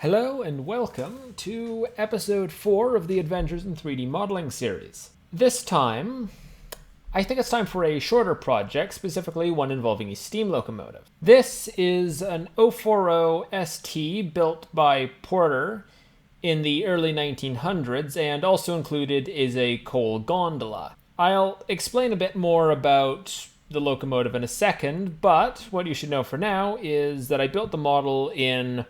Hello and welcome to episode 4 of the Adventures in 3D Modeling series. This time, I think it's time for a shorter project, specifically one involving a steam locomotive. This is an 040 ST built by Porter in the early 1900s, and also included is a coal gondola. I'll explain a bit more about the locomotive in a second, but what you should know for now is that I built the model in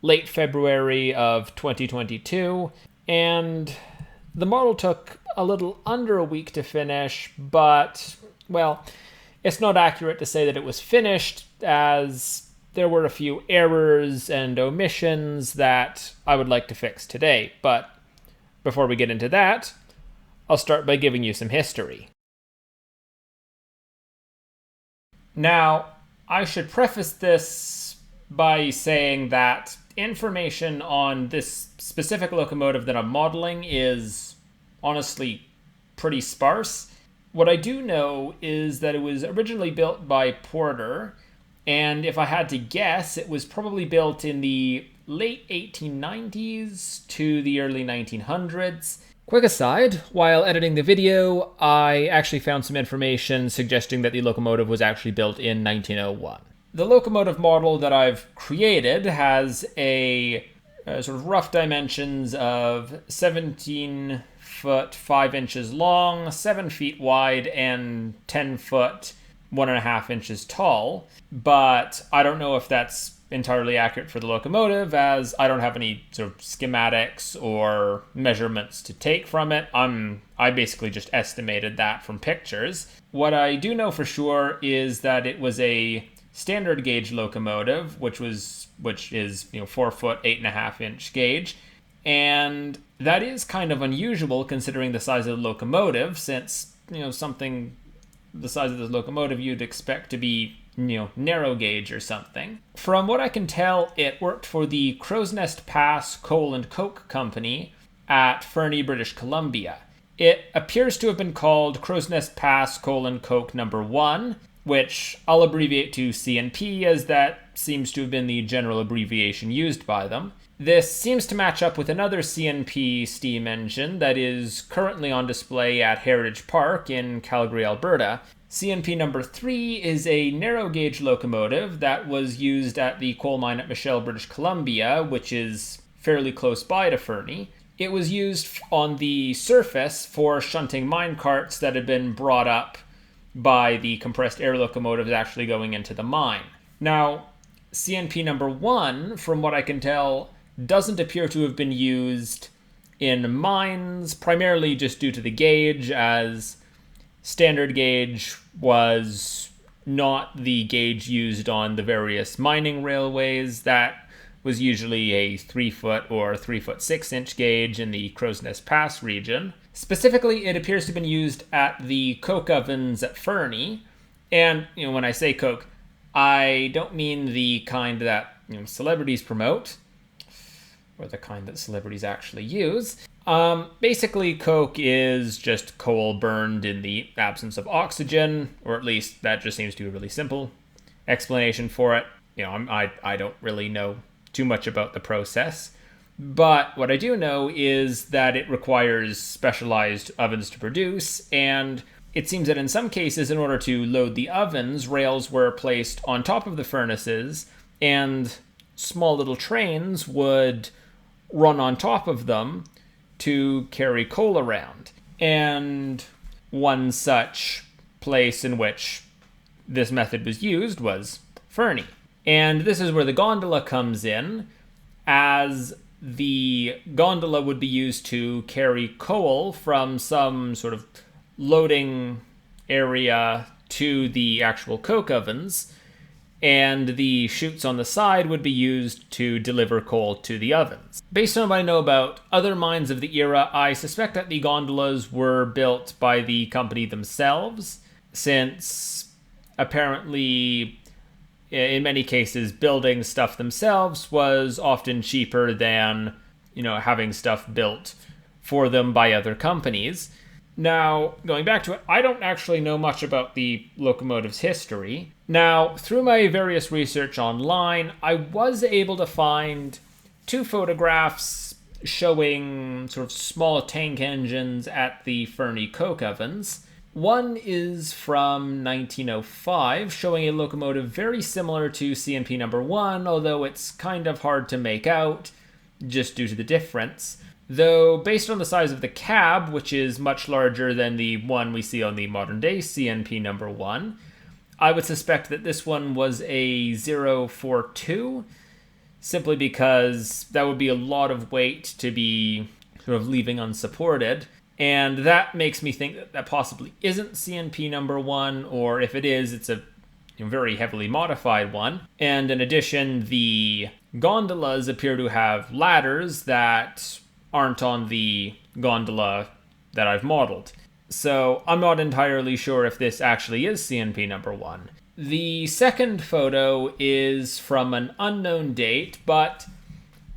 late February of 2022, and the model took a little under a week to finish, but, well, it's not accurate to say that it was finished, as there were a few errors and omissions that I would like to fix today. But before we get into that, I'll start by giving you some history. Now, I should preface this by saying that information on this specific locomotive that I'm modeling is honestly pretty sparse. What I do know is that it was originally built by Porter, and if I had to guess, it was probably built in the late 1890s to the early 1900s. Quick aside, while editing the video, I actually found some information suggesting that the locomotive was actually built in 1901. The locomotive model that I've created has a sort of rough dimensions of 17 foot 5 inches long, 7 feet wide, and 10 foot 1.5 inches tall. But I don't know if that's entirely accurate for the locomotive, as I don't have any sort of schematics or measurements to take from it. I basically just estimated that from pictures. What I do know for sure is that it was a standard gauge locomotive, which is 4 foot 8.5 inch gauge, and that is kind of unusual considering the size of the locomotive, since something the size of the locomotive you'd expect to be narrow gauge or something. From what I can tell, it worked for the Crow's Nest Pass Coal and Coke Company at Fernie, British Columbia. It appears to have been called Crow's Nest Pass Coal and Coke number 1, which I'll abbreviate to CNP, as that seems to have been the general abbreviation used by them. This seems to match up with another CNP steam engine that is currently on display at Heritage Park in Calgary, Alberta. CNP number 3 is a narrow gauge locomotive that was used at the coal mine at Michelle, British Columbia, which is fairly close by to Fernie. It was used on the surface for shunting mine carts that had been brought up by the compressed air locomotives actually going into the mine. Now, CNP number 1, from what I can tell, doesn't appear to have been used in mines, primarily just due to the gauge, as standard gauge was not the gauge used on the various mining railways. That was usually a 3 foot or 3 foot 6 inch gauge in the Crow's Nest Pass region. Specifically, it appears to have been used at the coke ovens at Fernie. And, when I say coke, I don't mean the kind that celebrities promote, or the kind that celebrities actually use. Basically, coke is just coal burned in the absence of oxygen, or at least that just seems to be a really simple explanation for it. I don't really know too much about the process. But what I do know is that it requires specialized ovens to produce, and it seems that in some cases, in order to load the ovens, rails were placed on top of the furnaces, and small little trains would run on top of them to carry coal around. And one such place in which this method was used was Fernie. And this is where the gondola comes in, as the gondola would be used to carry coal from some sort of loading area to the actual coke ovens, and the chutes on the side would be used to deliver coal to the ovens. Based on what I know about other mines of the era, I suspect that the gondolas were built by the company themselves, since apparently in many cases, building stuff themselves was often cheaper than, having stuff built for them by other companies. Now, going back to it, I don't actually know much about the locomotive's history. Now, through my various research online, I was able to find two photographs showing sort of small tank engines at the Fernie coke ovens. One is from 1905, showing a locomotive very similar to CNP number 1, although it's kind of hard to make out, just due to the difference. Though, based on the size of the cab, which is much larger than the one we see on the modern-day CNP number 1, I would suspect that this one was a 042, simply because that would be a lot of weight to be sort of leaving unsupported. And that makes me think that that possibly isn't CNP number 1, or if it is, it's a very heavily modified one. And in addition, the gondolas appear to have ladders that aren't on the gondola that I've modeled. So I'm not entirely sure if this actually is CNP number 1. The second photo is from an unknown date, but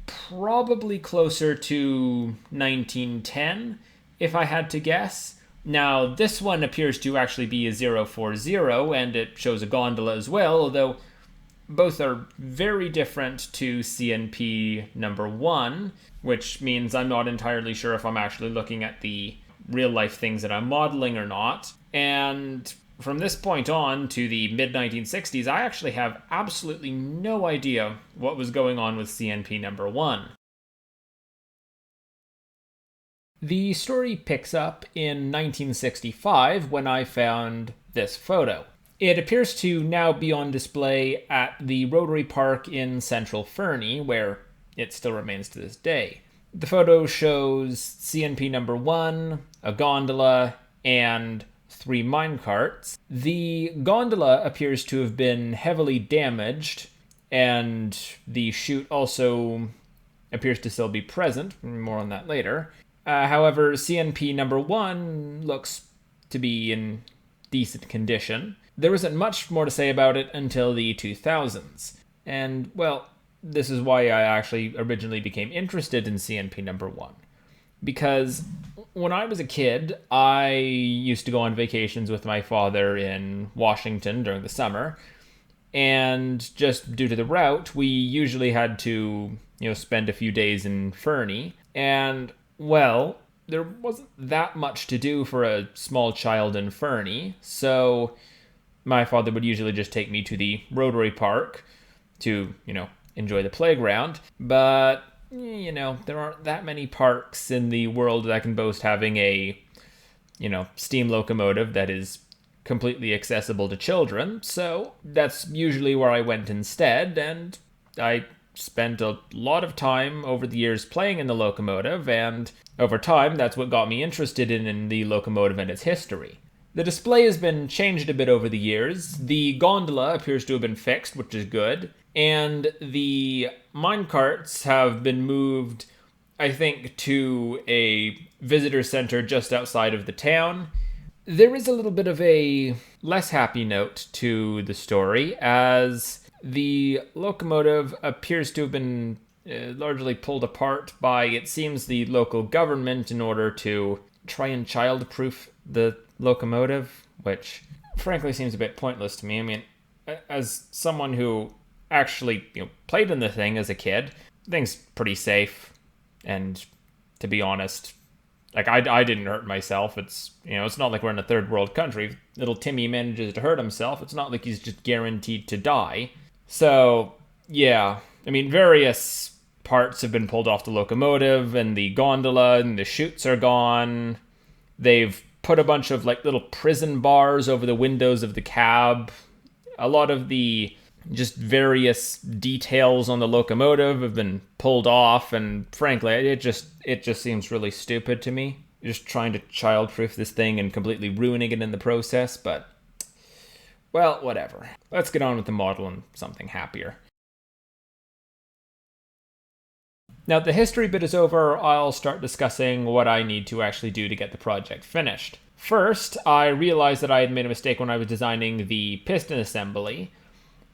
probably closer to 1910, if I had to guess. Now, this one appears to actually be a 040, and it shows a gondola as well, although both are very different to CNP number 1, which means I'm not entirely sure if I'm actually looking at the real-life things that I'm modeling or not. And from this point on to the mid-1960s, I actually have absolutely no idea what was going on with CNP number 1. The story picks up in 1965 when I found this photo. It appears to now be on display at the Rotary Park in central Fernie, where it still remains to this day. The photo shows CNP number 1, a gondola, and 3 minecarts. The gondola appears to have been heavily damaged, and the chute also appears to still be present. More on that later. However, CNP number 1 looks to be in decent condition. There isn't much more to say about it until the 2000s. And, well, this is why I actually originally became interested in CNP number 1. Because when I was a kid, I used to go on vacations with my father in Washington during the summer. And just due to the route, we usually had to, spend a few days in Fernie. And, well, there wasn't that much to do for a small child in Fernie. So my father would usually just take me to the Rotary Park to, enjoy the playground. But, there aren't that many parks in the world that can boast having a, steam locomotive that is completely accessible to children. So that's usually where I went instead, and I spent a lot of time over the years playing in the locomotive, and over time, that's what got me interested in the locomotive and its history. The display has been changed a bit over the years. The gondola appears to have been fixed, which is good, and the minecarts have been moved, I think, to a visitor center just outside of the town. There is a little bit of a less happy note to the story, as the locomotive appears to have been largely pulled apart by, it seems, the local government in order to try and child-proof the locomotive, which frankly seems a bit pointless to me. I mean, as someone who actually played in the thing as a kid, the thing's pretty safe, and to be honest, I didn't hurt myself. It's it's not like we're in a third world country. If little Timmy manages to hurt himself, it's not like he's just guaranteed to die. So yeah, I mean, various parts have been pulled off the locomotive, and the gondola and the chutes are gone. They've put a bunch of little prison bars over the windows of the cab. A lot of the just various details on the locomotive have been pulled off, and frankly, it just seems really stupid to me. Just trying to childproof this thing and completely ruining it in the process, but, well, whatever. Let's get on with the model and something happier. Now that the history bit is over, I'll start discussing what I need to actually do to get the project finished. First, I realized that I had made a mistake when I was designing the piston assembly.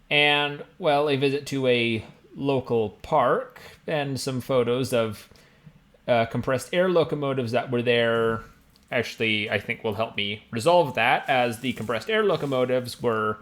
And, well, a visit to a local park and some photos of compressed air locomotives that were there actually, I think, will help me resolve that, as the compressed air locomotives were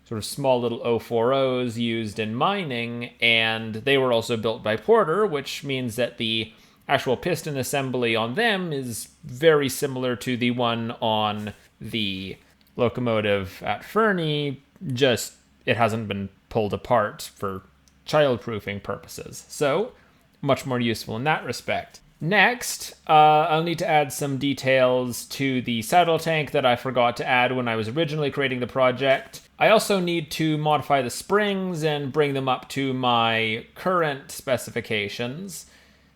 sort of small little 040s used in mining, and they were also built by Porter, which means that the actual piston assembly on them is very similar to the one on the locomotive at Fernie, just it hasn't been pulled apart for childproofing purposes. So, much more useful in that respect. Next, I'll need to add some details to the saddle tank that I forgot to add when I was originally creating the project. I also need to modify the springs and bring them up to my current specifications,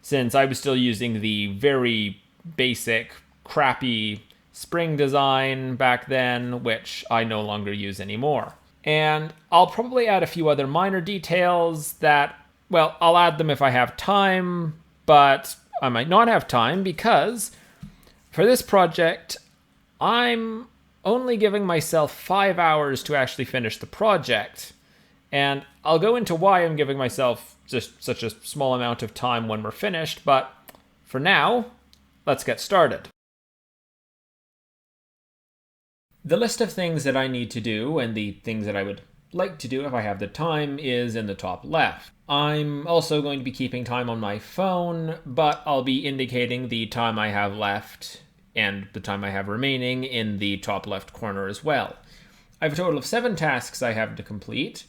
since I was still using the very basic, crappy spring design back then, which I no longer use anymore. And I'll probably add a few other minor details that, well, I'll add them if I have time, but I might not have time because for this project, I'm only giving myself 5 hours to actually finish the project. And I'll go into why I'm giving myself just such a small amount of time when we're finished, but for now, let's get started. The list of things that I need to do and the things that I would like to do if I have the time is in the top left. I'm also going to be keeping time on my phone, but I'll be indicating the time I have left and the time I have remaining in the top left corner as well. I have a total of 7 tasks I have to complete,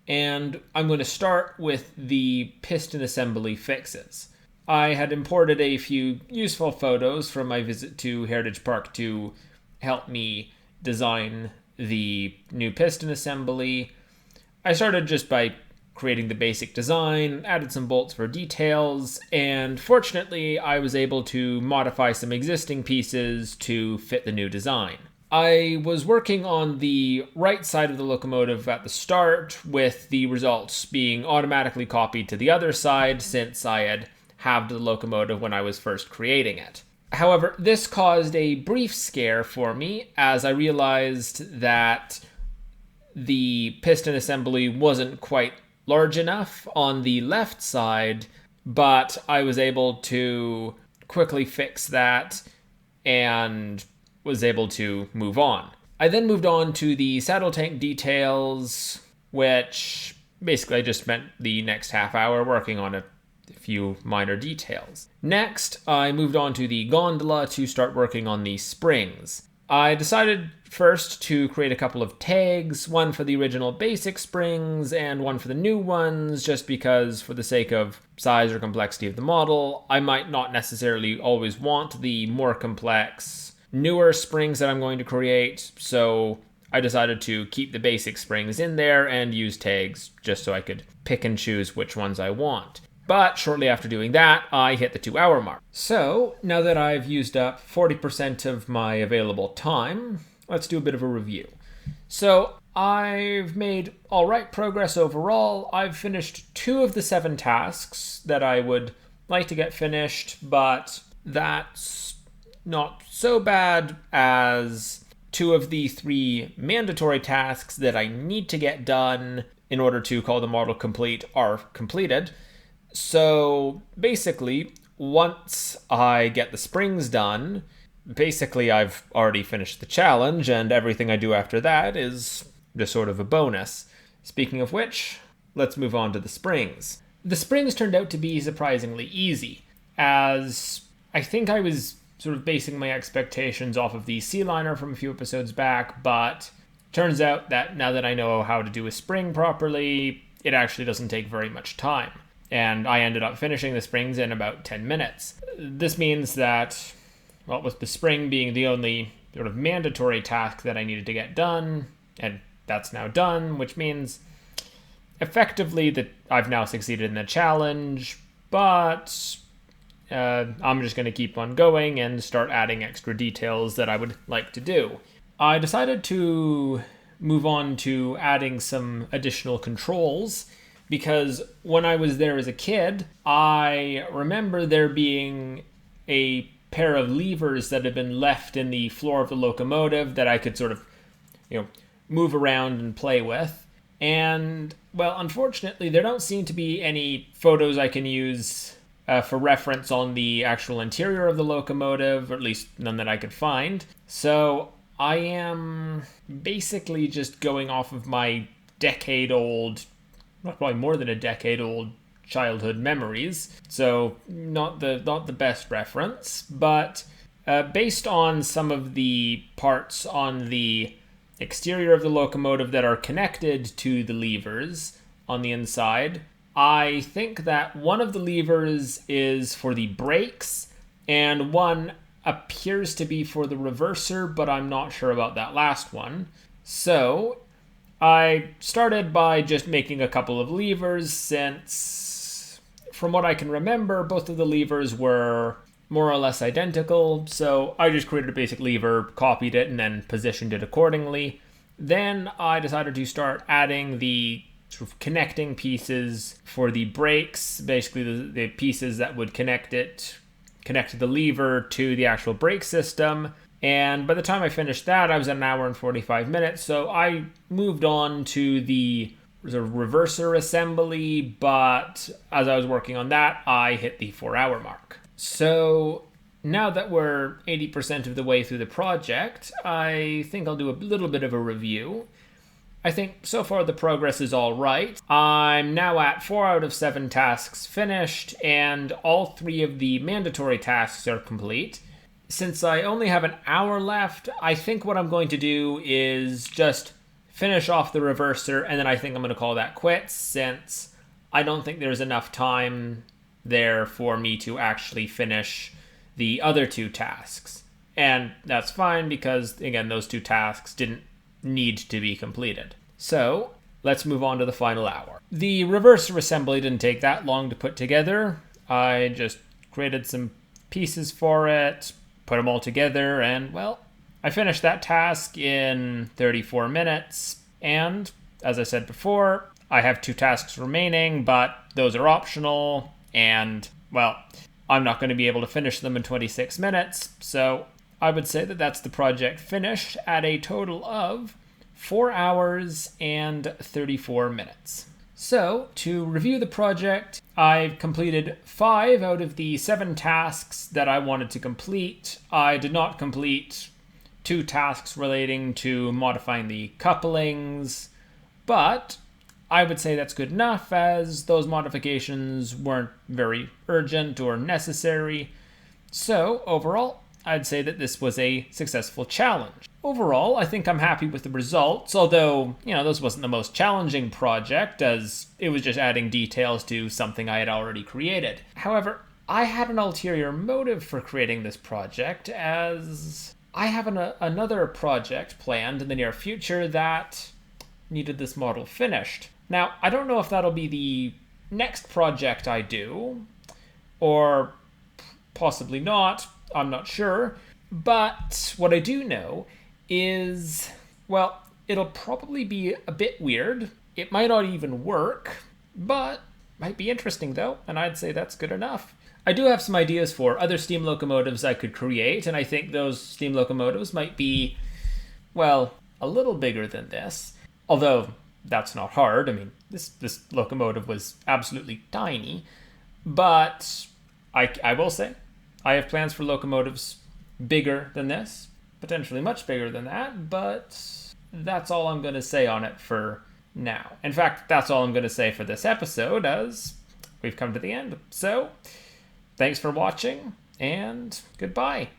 and I'm going to start with the piston assembly fixes. I had imported a few useful photos from my visit to Heritage Park to help me design the new piston assembly. I started just by creating the basic design, added some bolts for details, and fortunately I was able to modify some existing pieces to fit the new design. I was working on the right side of the locomotive at the start, with the results being automatically copied to the other side since I had halved the locomotive when I was first creating it. However, this caused a brief scare for me as I realized that the piston assembly wasn't quite large enough on the left side, but I was able to quickly fix that and was able to move on. I then moved on to the saddle tank details, which basically I just spent the next half hour working on a few minor details. Next, I moved on to the gondola to start working on the springs. I decided first to create a couple of tags, one for the original basic springs and one for the new ones, just because for the sake of size or complexity of the model, I might not necessarily always want the more complex, newer springs that I'm going to create, so I decided to keep the basic springs in there and use tags just so I could pick and choose which ones I want. But shortly after doing that, I hit the 2-hour mark. So now that I've used up 40% of my available time, let's do a bit of a review. So I've made all right progress overall. I've finished 2 of the 7 tasks that I would like to get finished, but that's not so bad as 2 of the 3 mandatory tasks that I need to get done in order to call the model complete are completed. So basically, once I get the springs done, basically I've already finished the challenge, and everything I do after that is just sort of a bonus. Speaking of which, let's move on to the springs. The springs turned out to be surprisingly easy, as I think I was sort of basing my expectations off of the sea liner from a few episodes back, but turns out that now that I know how to do a spring properly, it actually doesn't take very much time. And I ended up finishing the springs in about 10 minutes. This means that, well, with the spring being the only sort of mandatory task that I needed to get done, and that's now done, which means effectively that I've now succeeded in the challenge, but I'm just going to keep on going and start adding extra details that I would like to do. I decided to move on to adding some additional controls, because when I was there as a kid, I remember there being a pair of levers that had been left in the floor of the locomotive that I could sort of, move around and play with. And, well, unfortunately, there don't seem to be any photos I can use for reference on the actual interior of the locomotive, or at least none that I could find. So I am basically just going off of my decade-old, not probably more than a decade-old childhood memories, so not the best reference, but based on some of the parts on the exterior of the locomotive that are connected to the levers on the inside, I think that one of the levers is for the brakes and one appears to be for the reverser, but I'm not sure about that last one. So I started by just making a couple of levers, since from what I can remember, both of the levers were more or less identical. So I just created a basic lever, copied it, and then positioned it accordingly. Then I decided to start adding the sort of connecting pieces for the brakes, basically the pieces that would connect the lever to the actual brake system. And by the time I finished that, I was at an hour and 45 minutes. So I moved on to the sort of reverser assembly, but as I was working on that, I hit the 4-hour mark. So now that we're 80% of the way through the project, I think I'll do a little bit of a review. I think so far the progress is all right. I'm now at 4 out of 7 tasks finished, and all 3 of the mandatory tasks are complete. Since I only have an hour left, I think what I'm going to do is just finish off the reverser, and then I think I'm going to call that quits, since I don't think there's enough time there for me to actually finish the other 2 tasks. And that's fine because, again, those 2 tasks didn't need to be completed. So let's move on to the final hour. The reverser assembly didn't take that long to put together. I just created some pieces for it, put them all together, and well, I finished that task in 34 minutes. And as I said before, I have 2 tasks remaining, but those are optional, and well, I'm not going to be able to finish them in 26 minutes. So I would say that that's the project finished at a total of 4 hours and 34 minutes. So, to review the project, I've completed 5 out of the 7 tasks that I wanted to complete. I did not complete 2 tasks relating to modifying the couplings, but I would say that's good enough, as those modifications weren't very urgent or necessary. So, overall, I'd say that this was a successful challenge. Overall, I think I'm happy with the results, although, this wasn't the most challenging project, as it was just adding details to something I had already created. However, I had an ulterior motive for creating this project, as I have another project planned in the near future that needed this model finished. Now, I don't know if that'll be the next project I do, or possibly not. I'm not sure. But what I do know is, well, it'll probably be a bit weird. It might not even work, but might be interesting though, and I'd say that's good enough. I do have some ideas for other steam locomotives I could create, and I think those steam locomotives might be, well, a little bigger than this. Although, that's not hard. I mean, this locomotive was absolutely tiny. But I will say, I have plans for locomotives bigger than this, potentially much bigger than that, but that's all I'm going to say on it for now. In fact, that's all I'm going to say for this episode, as we've come to the end. So, thanks for watching, and goodbye.